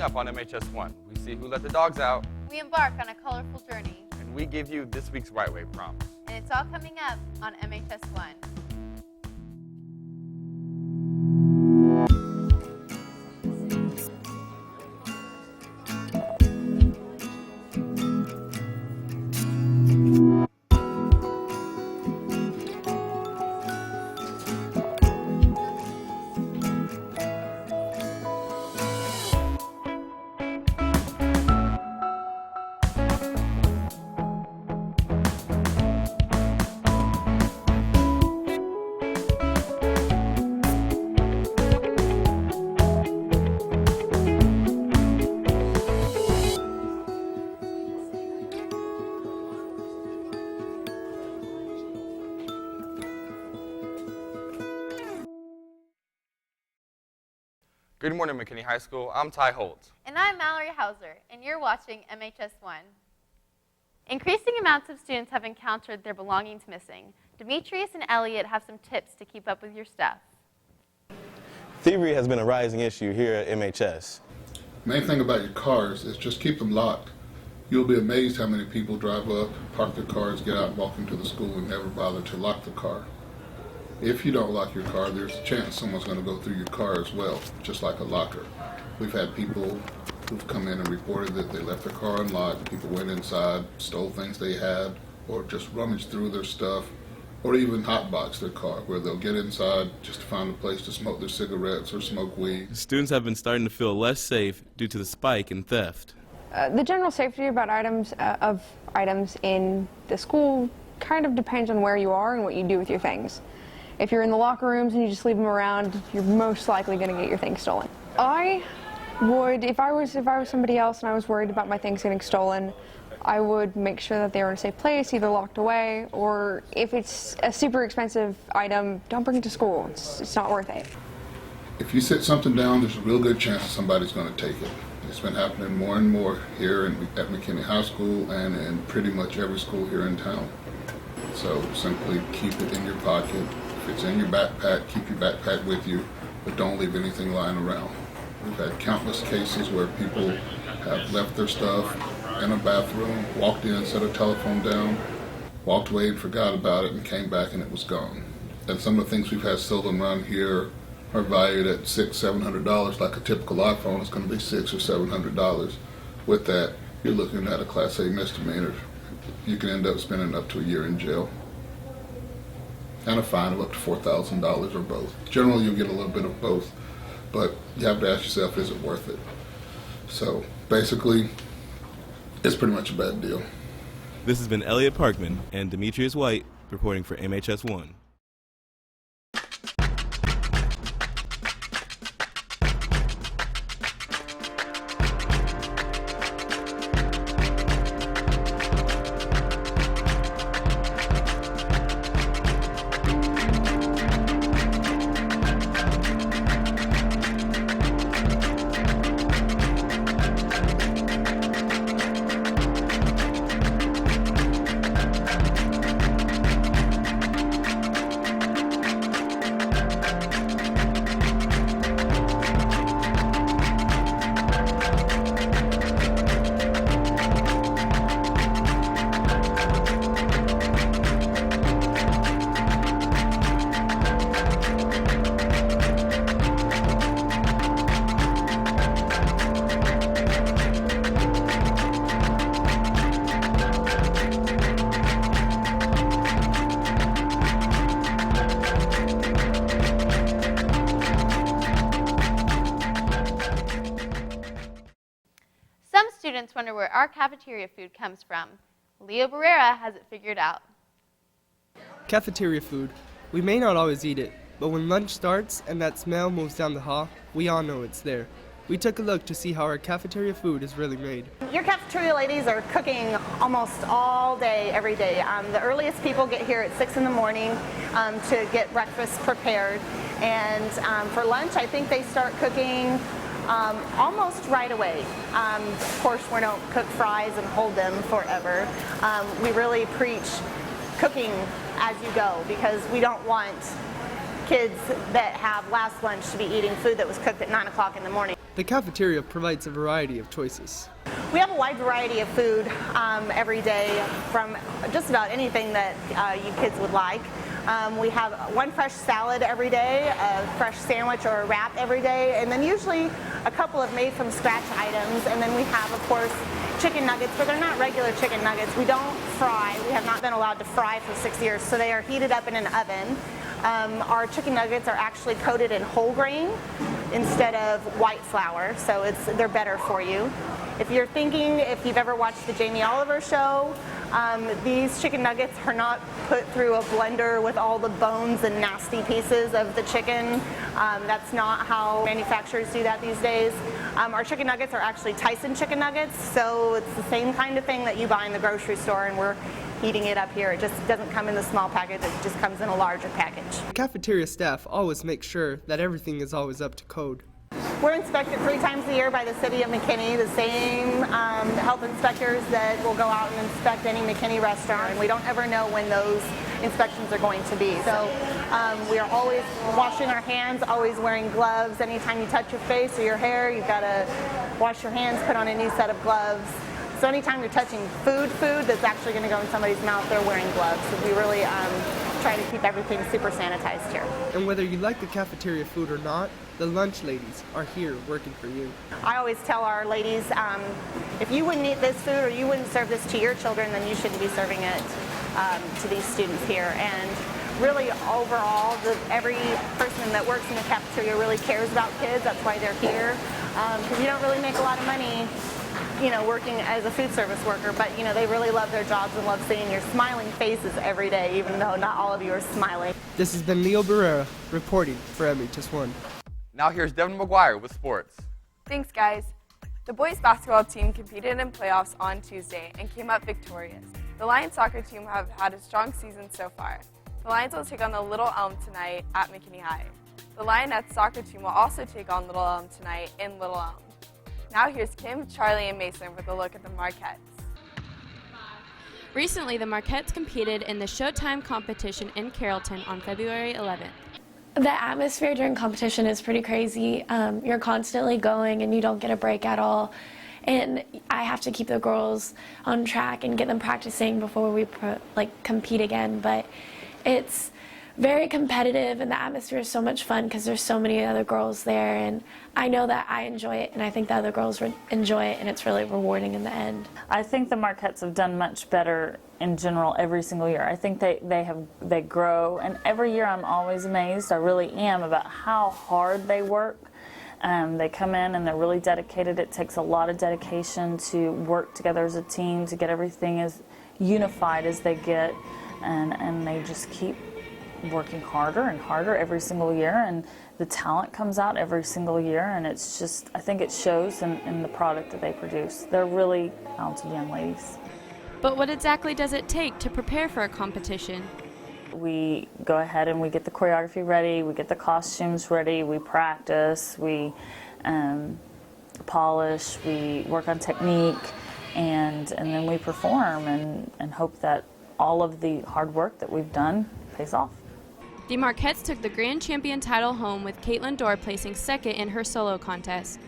Coming up on MHS1, we see who let the dogs out. We embark on a colorful journey. And we give you this week's Right Way prompt. And it's all coming up on MHS1. Good morning, McKinney High School. I'm Ty Holt. And I'm Mallory Hauser, and you're watching MHS1. Increasing amounts of students have encountered their belongings missing. Demetrius and Elliot have some tips to keep up with your stuff. Thievery has been a rising issue here at MHS. Main thing about your cars is just keep them locked. You'll be amazed how many people drive up, park their cars, get out and walk into the school and never bother to lock the car. If you don't lock your car, there's a chance someone's going to go through your car as well, just like a locker. We've had people who've come in and reported that they left their car unlocked, people went inside, stole things they had, or just rummaged through their stuff, or even hotbox their car, where they'll get inside just to find a place to smoke their cigarettes or smoke weed. Students have been starting to feel less safe due to the spike in theft. The general safety about items in the school kind of depends on where you are and what you do with your things. If you're in the locker rooms and you just leave them around, you're most likely going to get your things stolen. I would, if I was somebody else and I was worried about my things getting stolen, I would make sure that they were in a safe place, either locked away, or if it's a super expensive item, don't bring it to school. It's not worth it. If you sit something down, there's a real good chance that somebody's going to take it. It's been happening more and more here at McKinney High School and in pretty much every school here in town. So simply keep it in your pocket. If it's in your backpack, keep your backpack with you, but don't leave anything lying around. We've had countless cases where people have left their stuff in a bathroom, walked in, set a telephone down, walked away and forgot about it and came back and it was gone. And some of the things we've had stolen around here are valued at $600–700, like a typical iPhone is going to be $600 or $700. With that, you're looking at a Class A misdemeanor. You can end up spending up to a year in jail. And a fine of up to $4,000 or both. Generally, you'll get a little bit of both, but you have to ask yourself, is it worth it? So basically, it's pretty much a bad deal. This has been Elliot Parkman and Demetrius White reporting for MHS1. Students wonder where our cafeteria food comes from. Leo Barrera has it figured out. Cafeteria food. We may not always eat it, but when lunch starts and that smell moves down the hall, we all know it's there. We took a look to see how our cafeteria food is really made. Your cafeteria ladies are cooking almost all day, every day. The earliest people get here at 6 in the morning to get breakfast prepared. And for lunch, I think they start cooking almost right away. Of course, we don't cook fries and hold them forever. We really preach cooking as you go because we don't want kids that have last lunch to be eating food that was cooked at 9 o'clock in the morning. The cafeteria provides a variety of choices. We have a wide variety of food every day, from just about anything that you kids would like. We have one fresh salad every day, a fresh sandwich or a wrap every day, and then usually a couple of made from scratch items. And then we have, of course, chicken nuggets, but they're not regular chicken nuggets. We don't fry. We have not been allowed to fry for 6 years, so they are heated up in an oven. Our chicken nuggets are actually coated in whole grain instead of white flour, so they're better for you. If you're thinking, if you've ever watched the Jamie Oliver show, these chicken nuggets are not put through a blender with all the bones and nasty pieces of the chicken. That's not how manufacturers do that these days. Our chicken nuggets are actually Tyson chicken nuggets, so it's the same kind of thing that you buy in the grocery store, and we're heating it up here. It just doesn't come in the small package, it just comes in a larger package. The cafeteria staff always make sure that everything is always up to code. We're inspected 3 times a year by the city of McKinney, the same health inspectors that will go out and inspect any McKinney restaurant, and we don't ever know when those inspections are going to be. So we are always washing our hands, always wearing gloves. Anytime you touch your face or your hair, you've got to wash your hands, put on a new set of gloves. So anytime you're touching food that's actually going to go in somebody's mouth, they're wearing gloves. So we really try to keep everything super sanitized here. And whether you like the cafeteria food or not, the lunch ladies are here working for you. I always tell our ladies, if you wouldn't eat this food or you wouldn't serve this to your children, then you shouldn't be serving it to these students here. And really, overall, every person that works in the cafeteria really cares about kids. That's why they're here, because you don't really make a lot of money, working as a food service worker, but they really love their jobs and love seeing your smiling faces every day, even though not all of you are smiling. This has been Leo Barrera reporting for MHS1. Now here's Devin McGuire with sports. Thanks, guys. The boys basketball team competed in playoffs on Tuesday and came up victorious. The Lions soccer team have had a strong season so far. The Lions will take on the Little Elm tonight at McKinney High. The Lionettes soccer team will also take on Little Elm tonight in Little Elm. Now here's Kim, Charlie, and Mason with a look at the Marquettes. Recently, the Marquettes competed in the Showtime competition in Carrollton on February 11th. The atmosphere during competition is pretty crazy. You're constantly going and you don't get a break at all. And I have to keep the girls on track and get them practicing before we compete again. But it's very competitive and the atmosphere is so much fun because there's so many other girls there, and I know that I enjoy it and I think the other girls enjoy it, and it's really rewarding in the end. I think the Marquettes have done much better in general every single year. I think they grow, and every year I'm always amazed, I really am, about how hard they work. They come in and they're really dedicated. It takes a lot of dedication to work together as a team to get everything as unified as they get, and they just keep working harder and harder every single year, and the talent comes out every single year, and it's just, I think it shows in the product that they produce. They're really talented young ladies. But what exactly does it take to prepare for a competition? We go ahead and we get the choreography ready, we get the costumes ready, we practice, we polish, we work on technique, and then we perform and hope that all of the hard work that we've done pays off. The Marquettes took the grand champion title home with Caitlin Dorr placing second in her solo contest.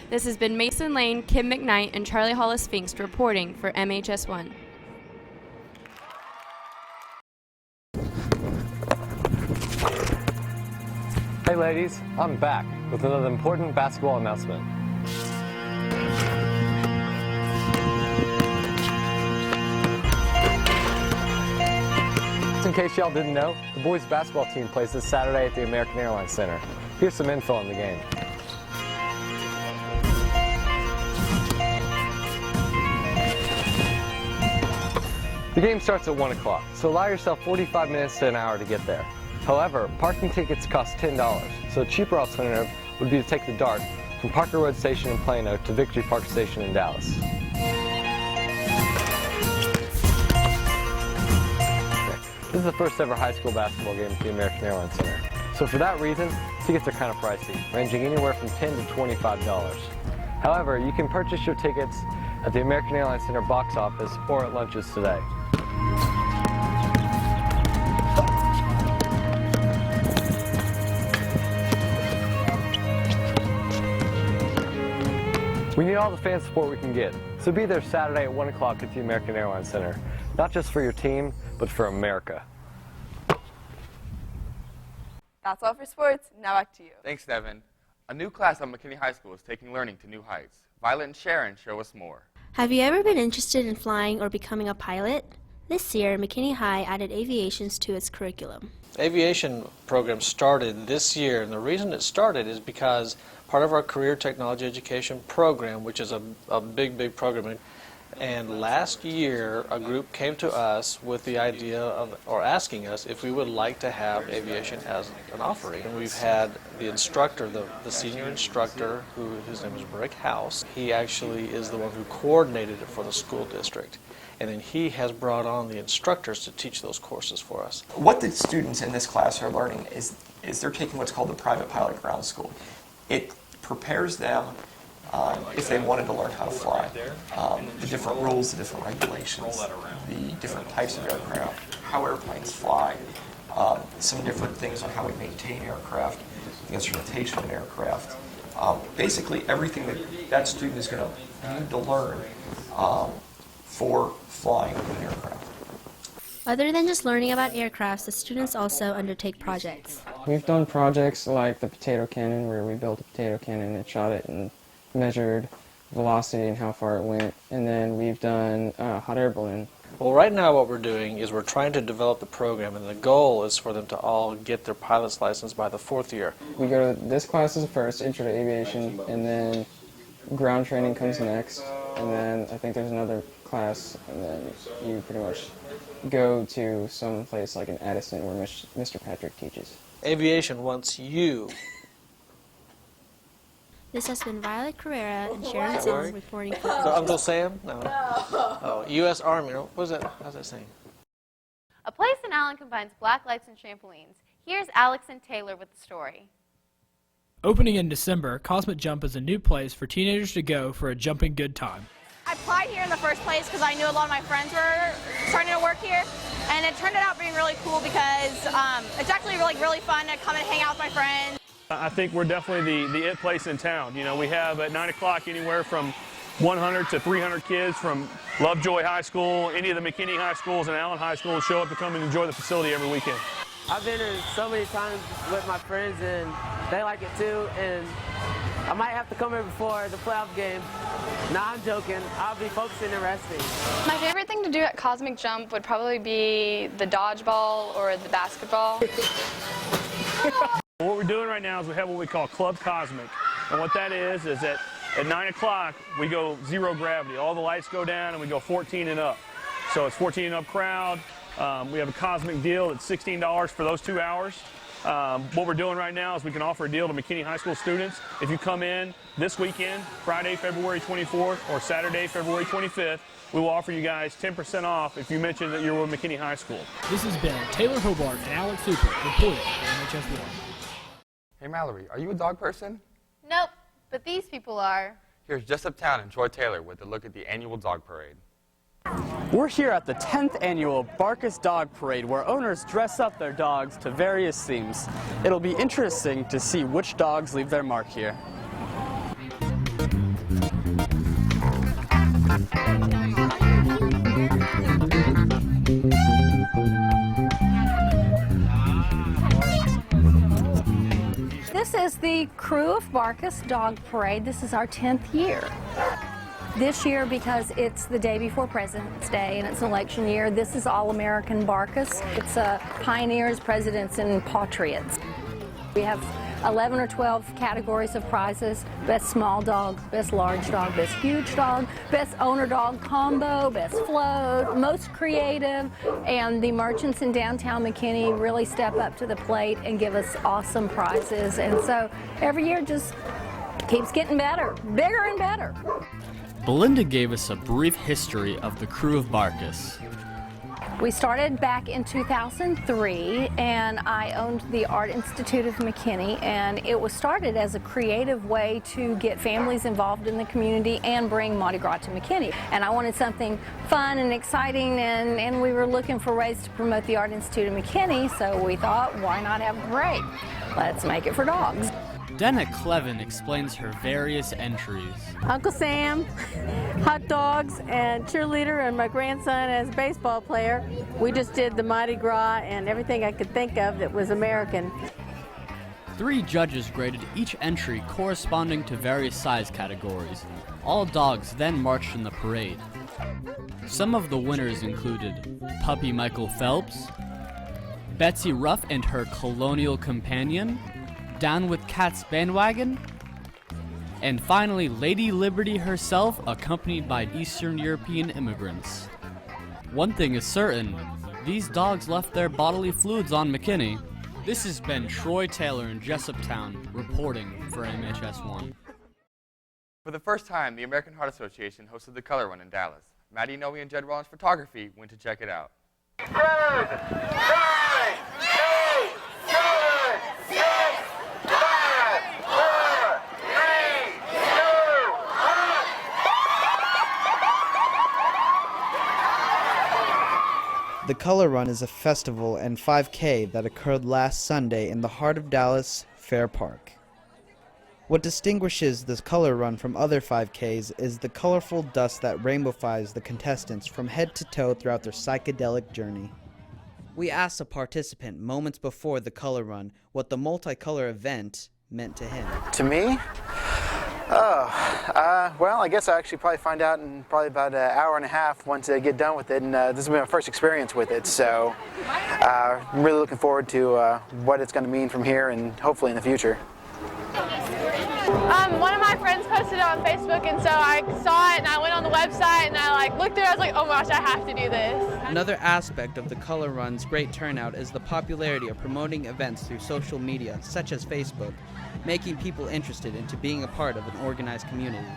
This has been Mason Lane, Kim McKnight, and Charlie Hollis-Finkst reporting for MHS1. Hey ladies, I'm back with another important basketball announcement. In case y'all didn't know, the boys basketball team plays this Saturday at the American Airlines Center. Here's some info on the game. The game starts at 1 o'clock, so allow yourself 45 minutes to an hour to get there. However, parking tickets cost $10, so a cheaper alternative would be to take the DART from Parker Road Station in Plano to Victory Park Station in Dallas. This is the first ever high school basketball game at the American Airlines Center. So for that reason, tickets are kind of pricey, ranging anywhere from $10 to $25. However, you can purchase your tickets at the American Airlines Center box office or at lunches today. We need all the fan support we can get, so be there Saturday at 1 o'clock at the American Airlines Center. Not just for your team, but for America. That's all for sports. Now back to you. Thanks, Devin. A new class at McKinney High School is taking learning to new heights. Violet and Sharon show us more. Have you ever been interested in flying or becoming a pilot? This year, McKinney High added Aviation to its curriculum. Aviation program started this year, and the reason it started is because part of our career technology education program, which is a big program, and last year a group came to us with the idea of, or asking us if we would like to have aviation as an offering. And we've had the instructor, the senior instructor, his name is Rick House. He actually is the one who coordinated it for the school district. And then he has brought on the instructors to teach those courses for us. What the students in this class are learning is they're taking what's called the private pilot ground school. It prepares them if they wanted to learn how to fly, the different rules, the different regulations, the different types of aircraft, how airplanes fly, some different things on how we maintain aircraft, the instrumentation of aircraft. Basically everything that student is going to need to learn for flying an aircraft. Other than just learning about aircrafts, the students also undertake projects. We've done projects like the potato cannon, where we built a potato cannon and shot it and measured velocity and how far it went. And then we've done a hot air balloon. Well, right now what we're doing is we're trying to develop the program, and the goal is for them to all get their pilot's license by the 4th year. We go to this class as first, Intro to Aviation, and then ground training comes next, and then I think there's another class, and then you pretty much go to some place like in Addison where Mr. Patrick teaches. Aviation wants you. This has been Violet Carrera and Sharon Sims reporting for So Uncle Sam? No. Oh, U.S. Army. What was that? How's that saying? A place in Allen combines black lights and trampolines. Here's Alex and Taylor with the story. Opening in December, Cosmic Jump is a new place for teenagers to go for a jumping good time. I applied here in the first place because I knew a lot of my friends were starting to work here, and it turned out being really cool because it's actually really fun to come and hang out with my friends. I think we're definitely the it place in town. You know, we have at 9 o'clock anywhere from 100 to 300 kids from Lovejoy High School, any of the McKinney High Schools and Allen High Schools show up to come and enjoy the facility every weekend. I've been in so many times with my friends and they like it too, and I might have to come here before the playoff game. Nah, I'm joking. I'll be focusing and resting. My favorite thing to do at Cosmic Jump would probably be the dodgeball or the basketball. What we're doing right now is we have what we call Club Cosmic. And what that is that at 9 o'clock we go zero gravity. All the lights go down and we go 14 and up. So it's 14 and up crowd. We have a Cosmic deal that's $16 for those 2 hours. What we're doing right now is we can offer a deal to McKinney High School students. If you come in this weekend, Friday, February 24th, or Saturday, February 25th, we will offer you guys 10% off if you mention that you're with McKinney High School. This has been Taylor Hobart and Alex Hooper reporting for MHS1. Hey Mallory, are you a dog person? Nope, but these people are. Here's Jessup Town and Troy Taylor with a look at the annual dog parade. We're here at the 10th annual Barcus Dog Parade, where owners dress up their dogs to various themes. It'll be interesting to see which dogs leave their mark here. This is the crew of Barcus Dog Parade. This is our 10th year. This year, because it's the day before President's Day and it's election year, this is All-American Barcus. It's pioneers, presidents, and patriots. We have 11 or 12 categories of prizes: best small dog, best large dog, best huge dog, best owner-dog combo, best float, most creative, and the merchants in downtown McKinney really step up to the plate and give us awesome prizes. And so every year just keeps getting better, bigger and better. Belinda gave us a brief history of the crew of Barcus. We started back in 2003, and I owned the Art Institute of McKinney, and it was started as a creative way to get families involved in the community and bring Mardi Gras to McKinney. And I wanted something fun and exciting, and we were looking for ways to promote the Art Institute of McKinney, so we thought, why not have a parade? Let's make it for dogs. Dana Clevin explains her various entries. Uncle Sam, hot dogs, and cheerleader, and my grandson as a baseball player. We just did the Mardi Gras and everything I could think of that was American. 3 judges graded each entry corresponding to various size categories. All dogs then marched in the parade. Some of the winners included Puppy Michael Phelps, Betsy Ruff and her colonial companion, Down with Cats Bandwagon, and finally Lady Liberty herself, accompanied by Eastern European immigrants. One thing is certain, these dogs left their bodily fluids on McKinney. This has been Troy Taylor in Jessup-Town, reporting for MHS1. For the first time, the American Heart Association hosted the Color Run in Dallas. Maddie Noe and Jed Rollins Photography went to check it out. 10, 9, 8, 7, 6, 5, 4, 3, 2, 1. The Color Run is a festival and 5K that occurred last Sunday in the heart of Dallas, Fair Park. What distinguishes this Color Run from other 5Ks is the colorful dust that rainbowifies the contestants from head to toe throughout their psychedelic journey. We asked a participant moments before the Color Run what the multicolor event meant to him. To me? Well, I guess I'll actually probably find out in probably about an hour and a half once I get done with it, and this will be my first experience with it, so I'm really looking forward to what it's going to mean from here and hopefully in the future. One of my friends posted it on Facebook, and so I saw it and I went on the website and I looked through it. I was like, oh my gosh, I have to do this. Another aspect of the Color Run's great turnout is the popularity of promoting events through social media, such as Facebook, making people interested into being a part of an organized community.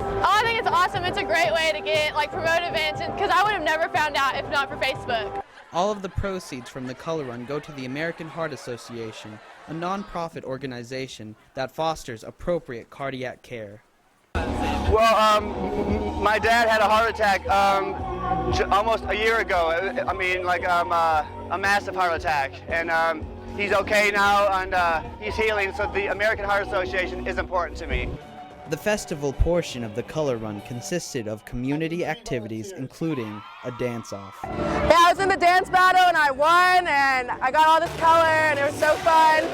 Oh, I think it's awesome. It's a great way to get promote events, because I would have never found out if not for Facebook. All of the proceeds from the Color Run go to the American Heart Association, a non-profit organization that fosters appropriate cardiac care. Well, my dad had a heart attack almost a year ago. I mean, like a massive heart attack, and he's okay now, and he's healing, so the American Heart Association is important to me. The festival portion of the Color Run consisted of community activities, including a dance-off. Yeah, I was in the dance battle and I won, and I got all this color, and it was so fun.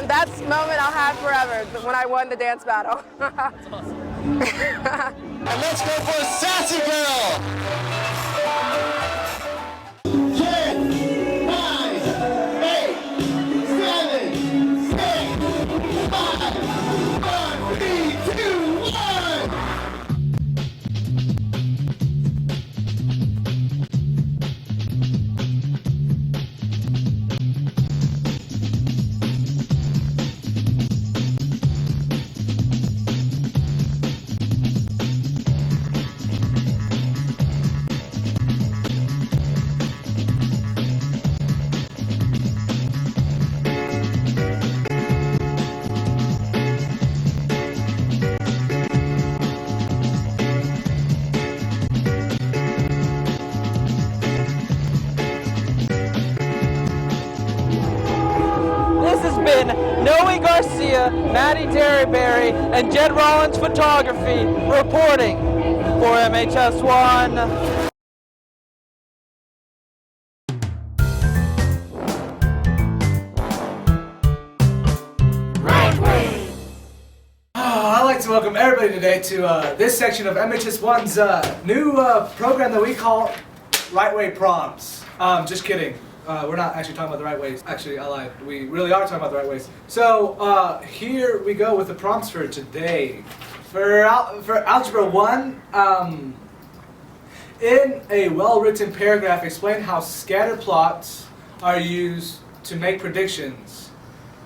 That moment I'll have forever, when I won the dance battle. That's awesome. And let's go for a sassy girl! 10, 9, 8, 7, 6, 5, 4, 3, 2, 1! Noe Garcia, Maddie Derryberry, and Jed Rollins Photography reporting for MHS1. I'd like to welcome everybody today to this section of MHS1's new program that we call Right Way Proms. Just kidding. We're not actually talking about the right ways. Actually, I lied. We really are talking about the right ways. So here we go with the prompts for today. For Algebra 1, in a well-written paragraph, explain how scatter plots are used to make predictions.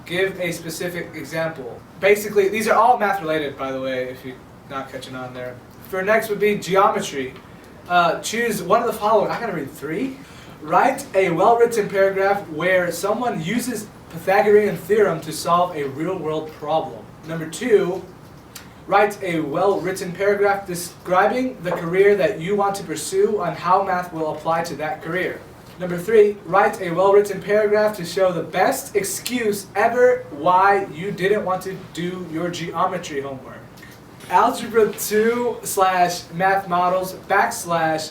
Give a specific example. Basically, these are all math-related, by the way, if you're not catching on there. For next would be geometry. Choose one of the following. I gotta read 3. Write a well-written paragraph where someone uses Pythagorean theorem to solve a real-world problem. Number 2, write a well-written paragraph describing the career that you want to pursue and how math will apply to that career. Number 3, write a well-written paragraph to show the best excuse ever why you didn't want to do your geometry homework. Algebra 2/math models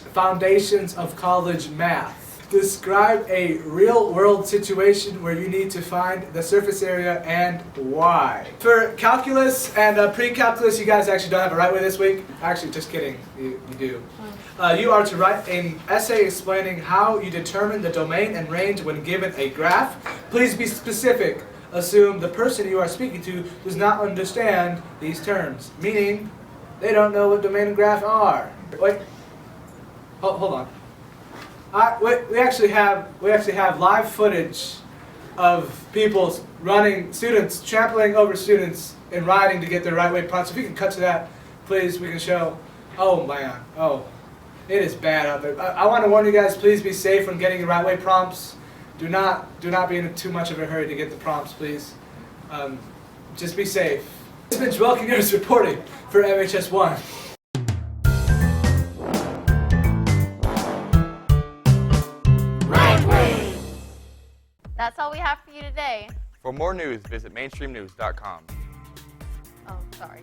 / foundations of college math. Describe a real-world situation where you need to find the surface area and why. For calculus and pre-calculus, you guys actually don't have a right way this week. Actually, just kidding, you do. You are to write an essay explaining how you determine the domain and range when given a graph. Please be specific. Assume the person you are speaking to does not understand these terms, meaning they don't know what domain and graph are. Wait, hold on. We actually have live footage of people students trampling over students and riding to get their right way prompts. If you can cut to that, please, we can show. Oh man, oh, it is bad out there. I want to warn you guys, please be safe when getting your right way prompts. Do not be in too much of a hurry to get the prompts, please. Just be safe. This has been Joel Quiñones reporting for MHS1. That's all we have for you today. For more news, visit mainstreamnews.com. Oh, sorry.